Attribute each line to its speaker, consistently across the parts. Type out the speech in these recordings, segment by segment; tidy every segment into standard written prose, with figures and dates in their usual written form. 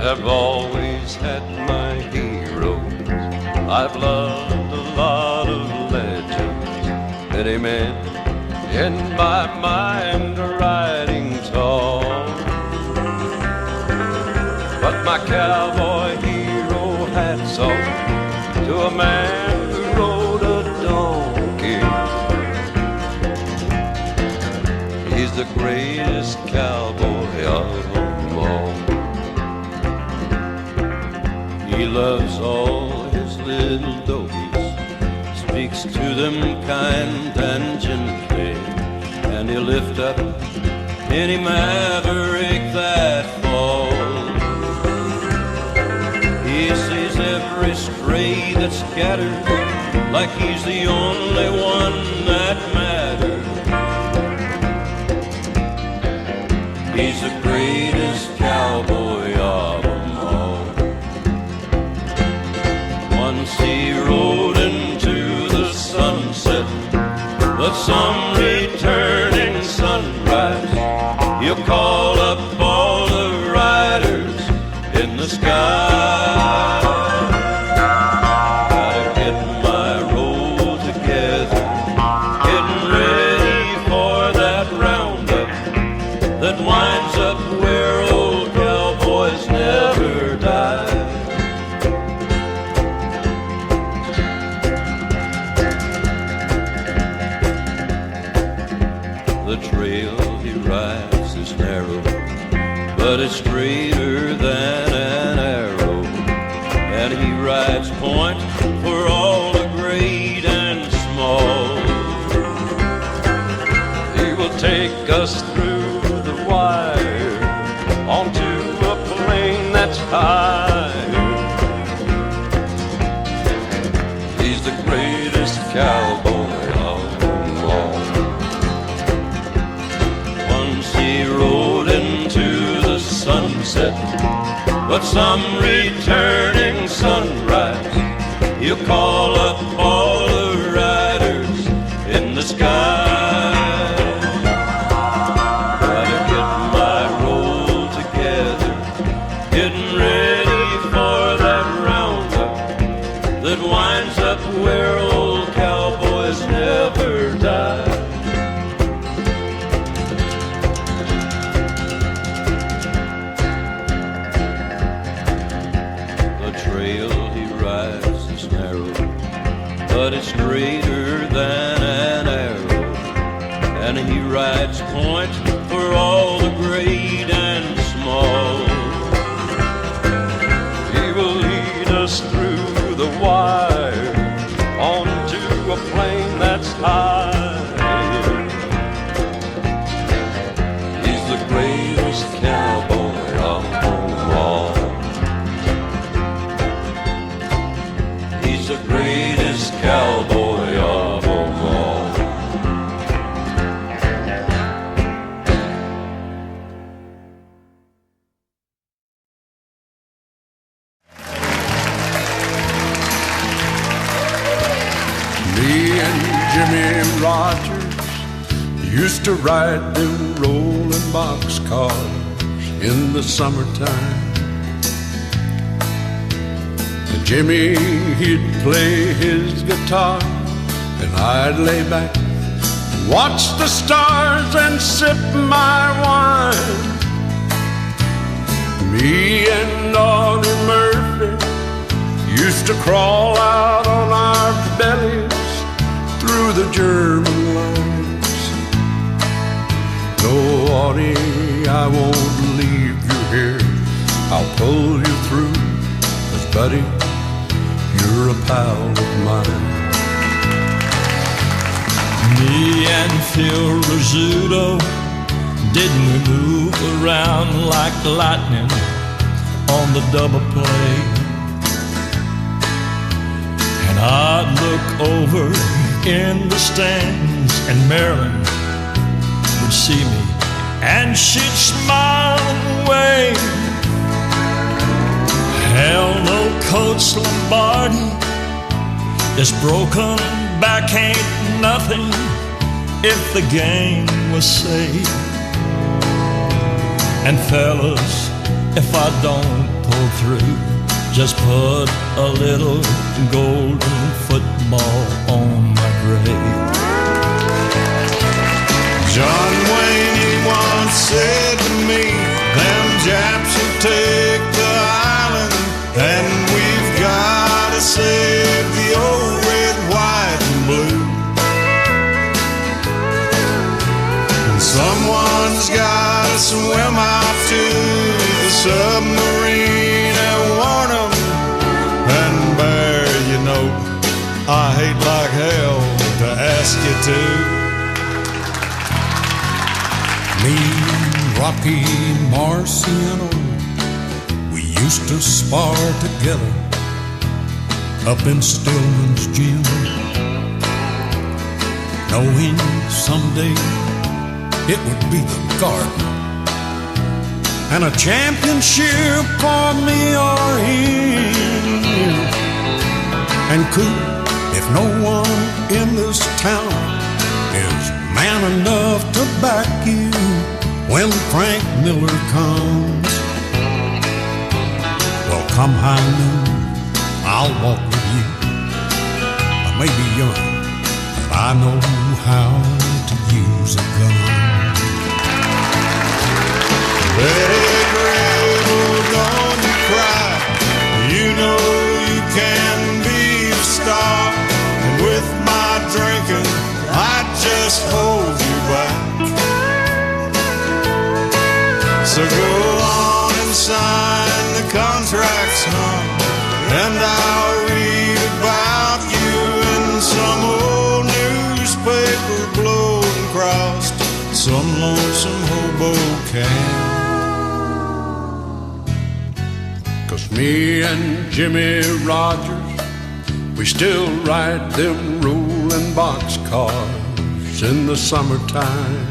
Speaker 1: have always had my heroes. I've loved a lot of legends, many men in my mind are riding tall. But my cowboy hero hat's off to a man who rode a donkey. He's the greatest cowboy of them all. He loves all his little dogies, speaks to them kind and gently, and he'll lift up any maverick that falls. He sees every stray that's scattered like he's the only one that matters. He's the greatest cowboy of them all. Once he rode into the sunset, but some returning sunrise, he'll call up all the riders in the sky. Gotta get my roll together, getting ready for that roundup that winds up where old cowboys never die. The trail he rides is narrow, but it's straighter than an arrow, and he rides point for all the great and small. He will take us through the wire onto a plain that's higher. He's the greatest cowboy of them all. Once he rode into the sunset, but some returning sunrise, he'll call up all the riders in the sky. Gotta get my roll together, getting ready for that roundup that winds up where old cowboys never die. trail he rides is narrow, but it's straighter than an arrow. And he rides point for all the great and small. He will lead us through the wire onto a plain that's high. He's the greatest cowboy of them all. He's the greatest cowboy of them all.
Speaker 2: Me and Jimmie Rodgers used to ride them rolling boxcars in the summertime. And Jimmie, he'd play his guitar, and I'd lay back and watch the stars and sip my wine. Me and Audie Murphy used to crawl out on our bellies through the German lines. No, Audie, I won't leave you here. I'll pull you through, 'cause buddy, you're a pal of mine.
Speaker 3: Me and Phil Rizzuto, didn't we move around like lightning on the double play? And I'd look over in the stands and Marilyn would see me and she'd smile and wave. Hell, no Coach Lombardi, this broken back ain't nothing if the game was saved. And fellas, if I don't pull through, just put a little golden football on my grave.
Speaker 4: John Wayne, he once said to me, them Japs will take the island, and we've got to save the old red, white, and blue. And someone's got to swim out to the submarine and warn them. And Bear, you know, I hate like hell to ask you to.
Speaker 2: Me, Rocky Marciano, we used to spar together up in Stillman's gym, knowing someday it would be the Garden and a championship for me or him. And Coop, if no one in this town is man enough to back you when Frank Miller comes, well, come high noon, I'll walk with you. I may be young, but I know how to use a gun.
Speaker 4: Betty Grable, don't you cry. You know you can be a star. And with my drinking, I just hold you back. So go on and sign the contracts, hon, and I'll read about you in some old newspaper blowed and crossed some lonesome hobo camp.
Speaker 2: 'Cause me and Jimmie Rodgers, we still ride them rolling boxcars in the summertime.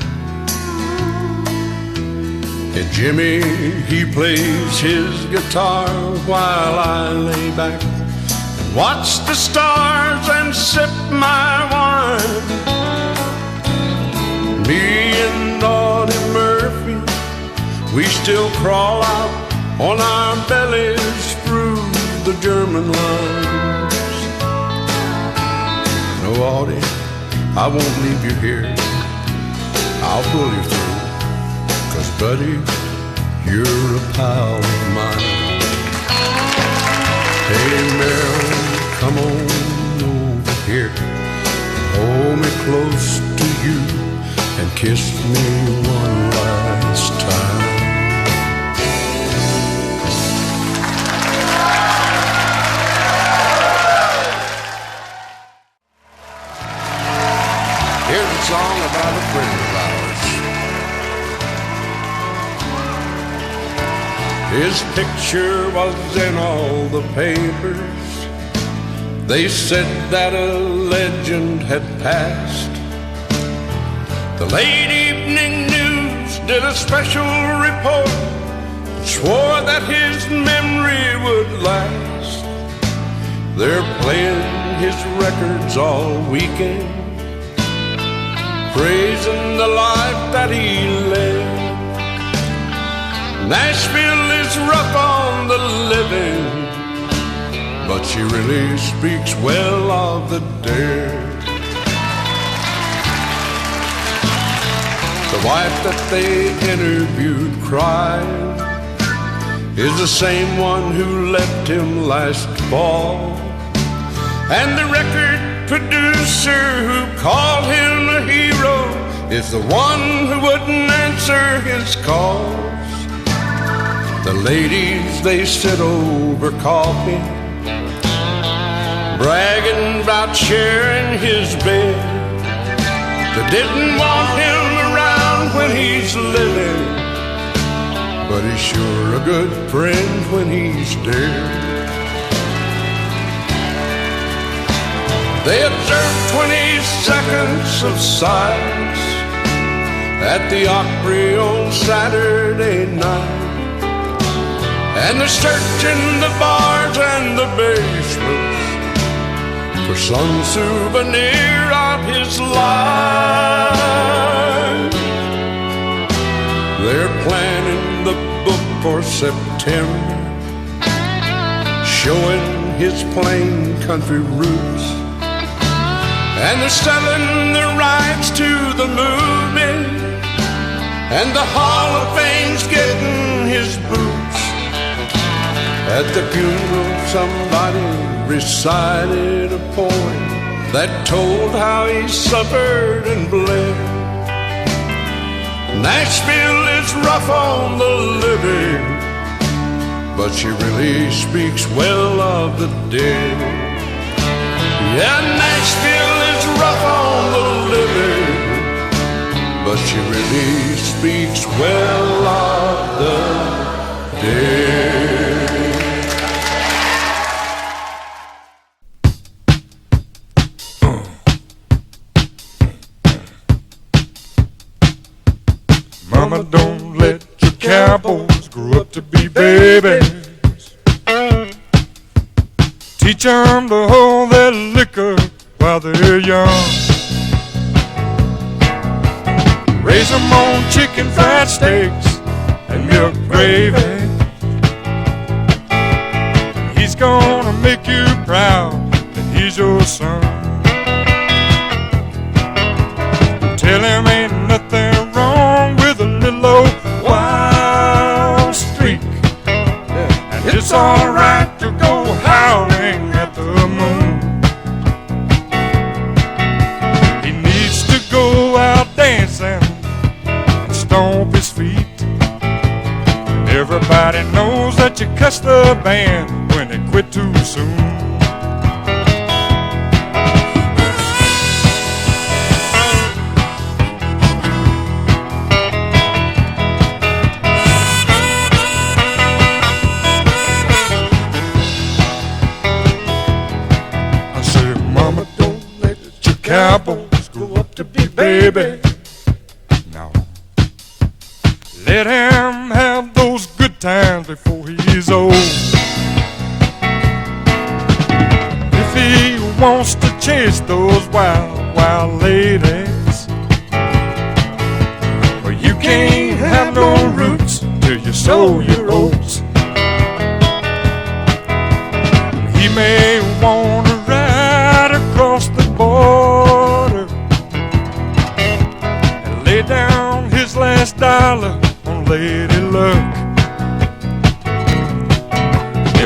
Speaker 2: And Jimmie, he plays his guitar while I lay back and watch the stars and sip my wine. Me and Audie Murphy, we still crawl out on our bellies through the German lines. No, Audie, I won't leave you here. I'll pull you through, 'cause buddy, you're a pal of mine. Hey Marilyn, come on over here, hold me close to you and kiss me one last time. Here's a song about a friend of ours. His picture was in all the papers. They said that a legend had passed. The late evening news did a special report, swore that his memory would last. They're playing his records all weekend, praising the life that he led. Nashville is rough on the living, but she really speaks well of the dead. The wife that they interviewed crying is the same one who left him last fall. And the record producer who called him a hero is the one who wouldn't answer his calls. The ladies, they sit over coffee, bragging about sharing his bed. They didn't want him around when he's living, but he's sure a good friend when he's dead. They observed 20 seconds of silence at the Opry on Saturday night. And they're searching the bars and the basements for some souvenir of his life. They're planning the book for September, showing his plain country roots. And they're selling the rights to the movie, and the Hall of Fame's getting his boots. At the funeral, somebody recited a poem that told how he suffered and bled. Nashville is rough on the living, but she really speaks well of the dead. Yeah, Nashville is rough on the living, but she really speaks well of the dead.
Speaker 5: Mama, don't let your cowboys grow up to be babies. Teach them to hold their liquor while they're young. Raise them on chicken fried steaks and milk gravy. He's gonna make you proud that he's your son. Tell him ain't nothing wrong with a little old wild streak, and it's alright to go howling at the moon. He needs to go out dancing and stomp his feet. Everybody knows that you cuss the band when they quit too soon. Cowboys grow up to be baby. Now, let him have those good times before he's old. If he wants to chase those wild, wild ladies, well, you can't have no roots till you sow your oats. He may want to ride across the border and lay down his last dollar on Lady Luck.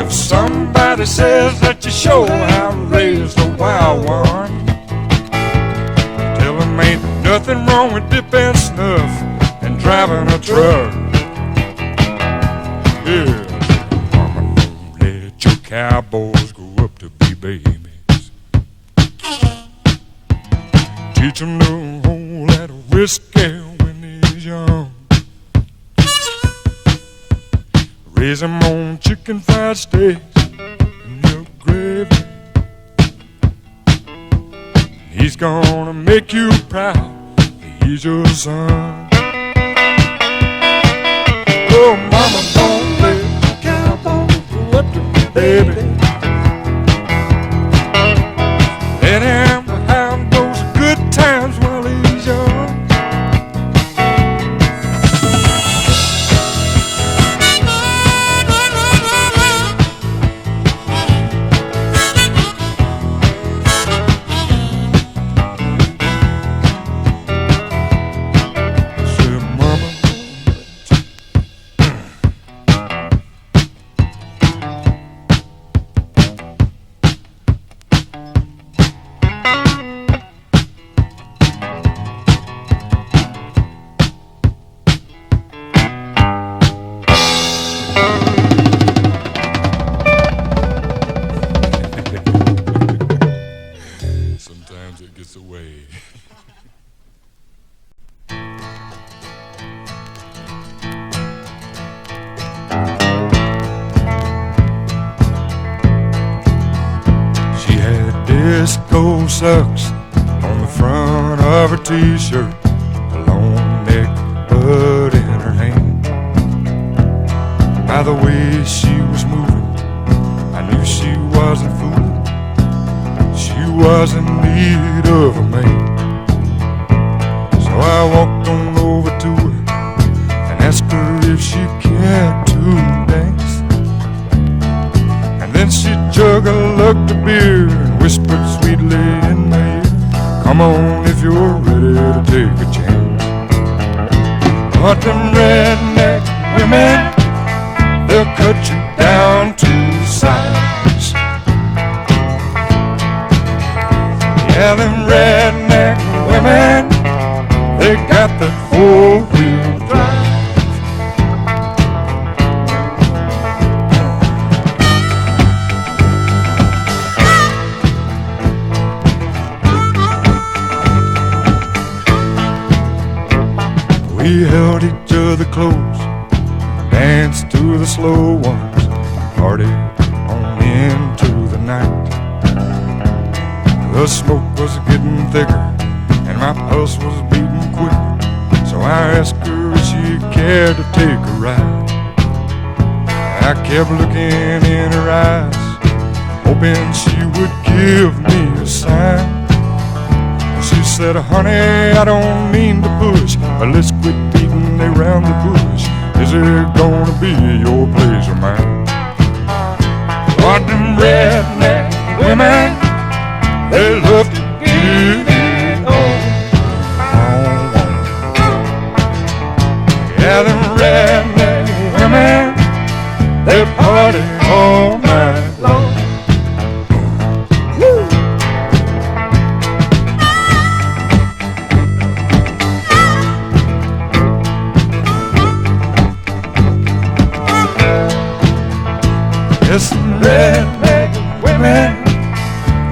Speaker 5: If somebody Everybody says that you sure have raised a wild one. Tell them ain't nothing wrong with dipping snuff and driving a truck. Yeah, mama, don't let your cowboys grow up to be babies. Teach them to hold that whiskey when he's young. Raise him on chicken fried steaks and milk gravy. He's gonna make you proud. He's your son. Oh, mama, don't let the cowboy grow up to be baby. Let him have those good times while he's young. Sometimes it gets away. She had disco socks on the front of her t-shirt, a long neck bud in her hand. By the way she was moving, I knew she wasn't fooling. She was in need of a man. So I walked on over to her and asked her if she cared to dance. And then she jug-a-lugged a beer and whispered sweetly in my ear, come on if you're ready to take a chance. But them redneck women, they'll cut you down to size. Yeah, them redneck women, they got that four-wheel drive. We held each other close, danced to the slow ones, partied on into the night. The smoke was getting thicker and my pulse was beating quick. So I asked her if she cared to take a ride. I kept looking in her eyes, hoping she would give me a sign. She said, honey, I don't mean to push, but let's quit beating around the bush. Is it gonna be your place or mine? What them redneck women, they love to get it on. Yeah, them redneck women, they party all night long. Woo! Yes, some redneck women,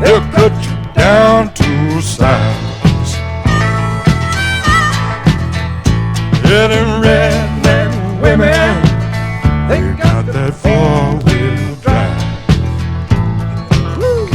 Speaker 5: they'll cut you down to size. Yeah, them redneck women, they got that four-wheel drive. Woo.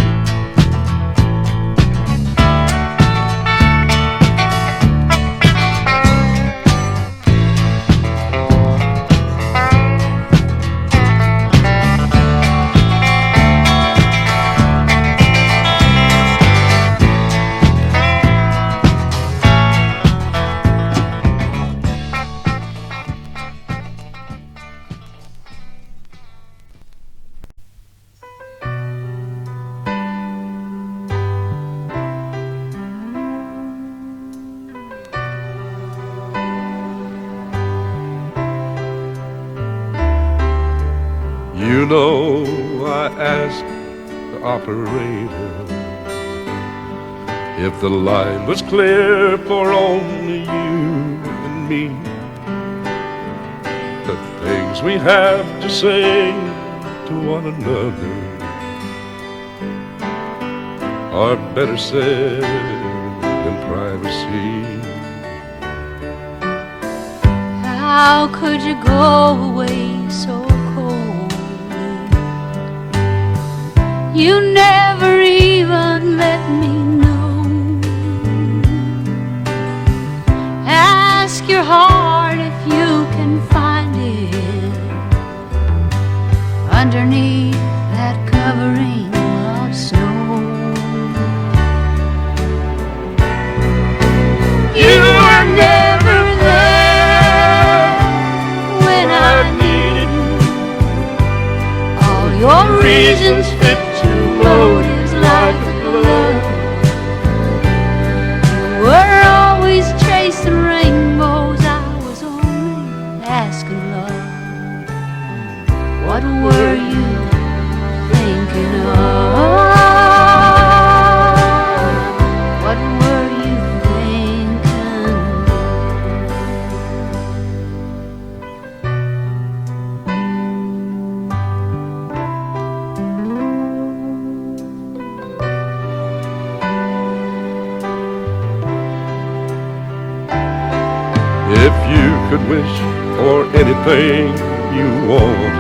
Speaker 2: I asked the operator if the line was clear for only you and me. The things we have to say to one another are better said in privacy.
Speaker 6: How could you go away so coldly? You never even let me know. Ask your heart if you can find it underneath that covering of snow. You were never there when I needed you. All your reasons fit your motives like a glove. You were always chasing rainbows. I was only asking love. What were you thinking of? What were you thinking?
Speaker 2: If you could wish for anything you wanted,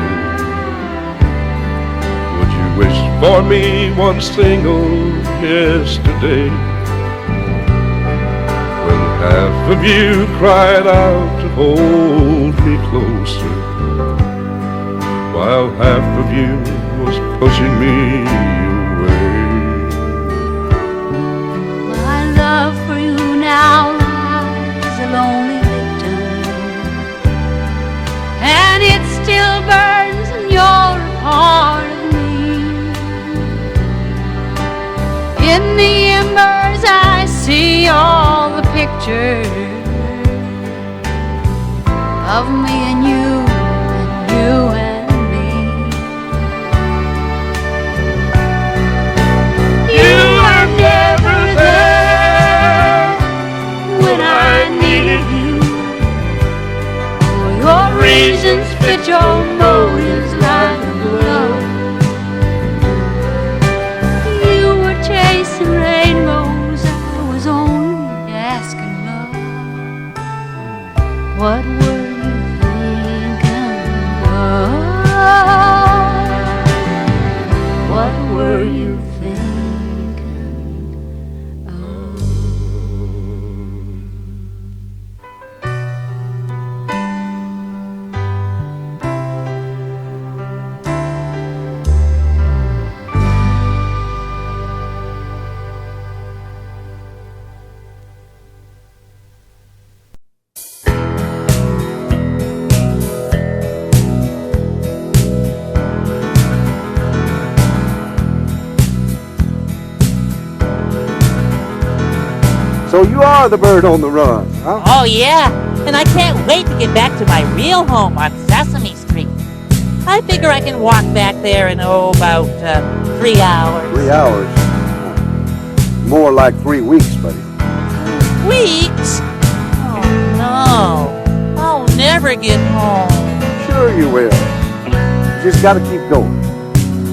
Speaker 2: would you wish for me one single yesterday? When half of you cried out to hold me closer, while half of you was pushing me away.
Speaker 6: My love for you now lies a lonely victim, and it still burns and you're a part of me. In the embers I see all the pictures of me and you and me. You were never there when I needed you. All your reasons fit your motives like a glove. You were chasing rainbows. I was only asking love. What were you thinking of? What were you thinking of?
Speaker 7: So you are the bird on the run, huh?
Speaker 8: Oh, yeah. And I can't wait to get back to my real home on Sesame Street. I figure I can walk back there in, about 3 hours.
Speaker 7: 3 hours? More like 3 weeks, buddy.
Speaker 8: Weeks? Oh, no. I'll never get home.
Speaker 7: Sure you will. You just gotta keep going.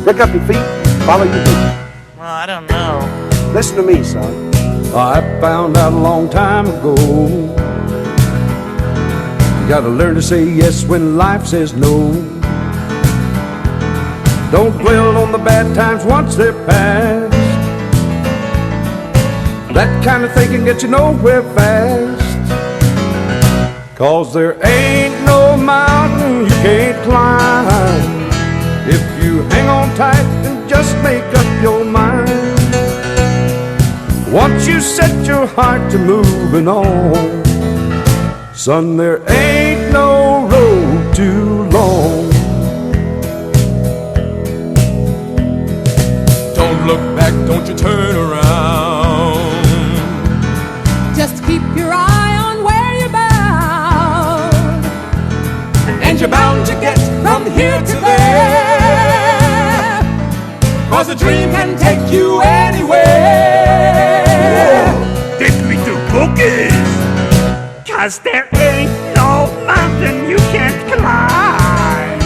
Speaker 7: Pick up your feet, follow your feet.
Speaker 8: Well, I don't know.
Speaker 7: Listen to me, son.
Speaker 2: I found out a long time ago, you gotta learn to say yes when life says no. Don't dwell on the bad times once they're past. That kind of thinking gets you nowhere fast. 'Cause there ain't no mountain you can't climb if you hang on tight and just make up your mind. Once you set your heart to moving on, son, there ain't no road too long. Don't look back, don't you turn around.
Speaker 9: Just keep your eye on where you're bound,
Speaker 2: And you're bound to get from here to there.
Speaker 10: 'cause a dream can take you anywhere.
Speaker 11: Take me to cookies, 'cause there ain't no mountain you can't climb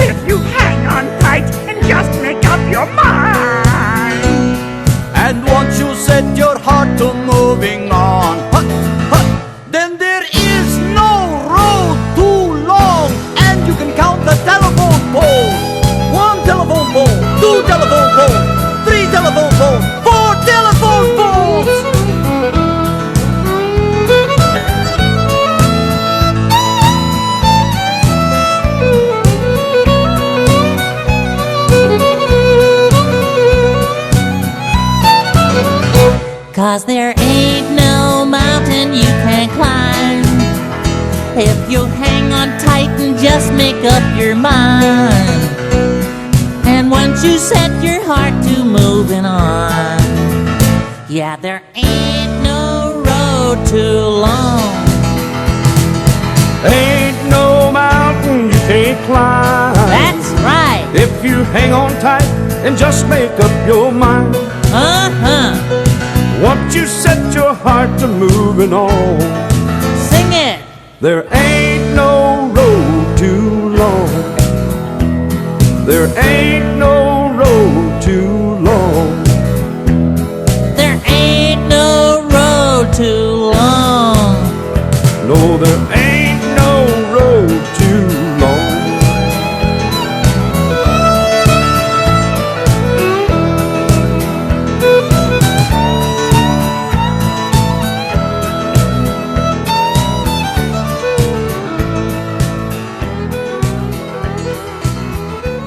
Speaker 11: if you hang on tight and just make up your mind.
Speaker 10: And once you set your heart to moving on, then there is no road too long. And you can count the telephone poles. 1 telephone pole, 2 telephone poles, 3 telephone poles, 4 telephone poles.
Speaker 8: Cause there ain't no mountain you can climb if you hang on tight and just make up your mind. And once you set your heart to moving on, yeah, there ain't no road too long.
Speaker 2: Ain't no mountain you can't climb.
Speaker 8: That's right.
Speaker 2: If you hang on tight and just make up your mind. Once you set your heart to moving on,
Speaker 8: sing it.
Speaker 2: There ain't no road too long. There ain't no road too long.
Speaker 8: There ain't no road too long.
Speaker 2: No, there ain't no road too long.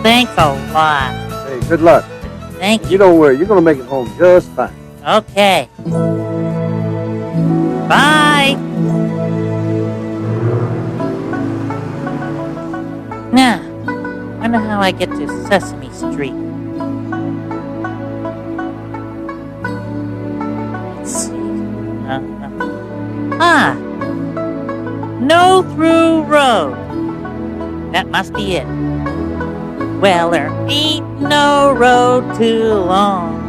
Speaker 8: Thanks a lot.
Speaker 7: Hey, good luck.
Speaker 8: Thank you.
Speaker 7: You don't worry. You're going to make it home just fine.
Speaker 8: Okay. Bye. Now, wonder how I get to Sesame Street. Let's see. No through road. That must be it. Well, there ain't no road too long.